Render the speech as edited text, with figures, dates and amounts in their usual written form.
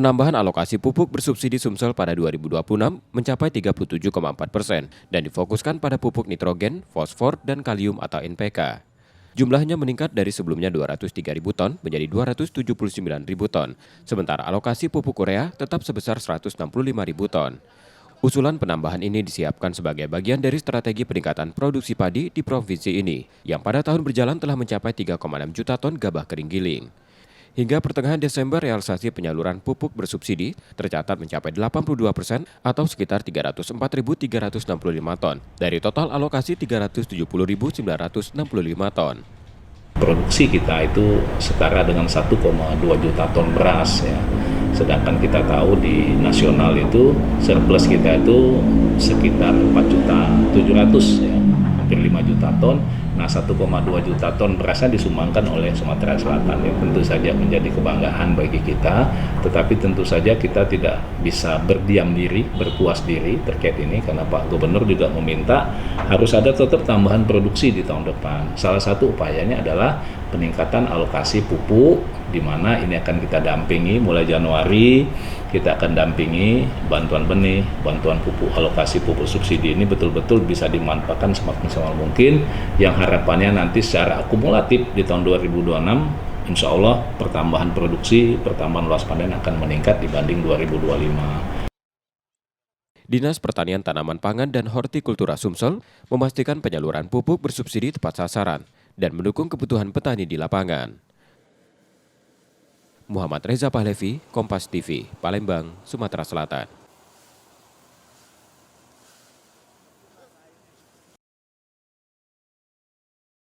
Penambahan alokasi pupuk bersubsidi Sumsel pada 2026 mencapai 37,4% dan difokuskan pada pupuk nitrogen, fosfor, dan kalium atau NPK. Jumlahnya meningkat dari sebelumnya 203.000 ton menjadi 279.000 ton, sementara alokasi pupuk urea tetap sebesar 165.000 ton. Usulan penambahan ini disiapkan sebagai bagian dari strategi peningkatan produksi padi di provinsi ini, yang pada tahun berjalan telah mencapai 3,6 juta ton gabah kering giling. Hingga pertengahan Desember, realisasi penyaluran pupuk bersubsidi tercatat mencapai 82% atau sekitar 304.365 ton dari total alokasi 370.965 ton. Produksi kita itu setara dengan 1,2 juta ton beras ya. Sedangkan kita tahu di nasional itu surplus kita itu sekitar 4.700.000 ya, hampir 5 juta ton. Nah, 1,2 juta ton berasnya disumbangkan oleh Sumatera Selatan yang tentu saja menjadi kebanggaan bagi kita, tetapi tentu saja kita tidak bisa berdiam diri, berpuas diri terkait ini karena Pak Gubernur juga meminta harus ada tetap tambahan produksi di tahun depan. Salah satu upayanya adalah peningkatan alokasi pupuk, di mana ini akan kita dampingi mulai Januari. Kita akan dampingi bantuan benih, bantuan pupuk, alokasi pupuk subsidi ini betul-betul bisa dimanfaatkan semaksimal mungkin, yang harapannya nanti secara akumulatif di tahun 2026 insya Allah pertambahan produksi, pertambahan luas panen akan meningkat dibanding 2025. Dinas Pertanian Tanaman Pangan dan Hortikultura Sumsel memastikan penyaluran pupuk bersubsidi tepat sasaran dan mendukung kebutuhan petani di lapangan. Muhammad Reza Pahlevi, Kompas TV, Palembang, Sumatera Selatan.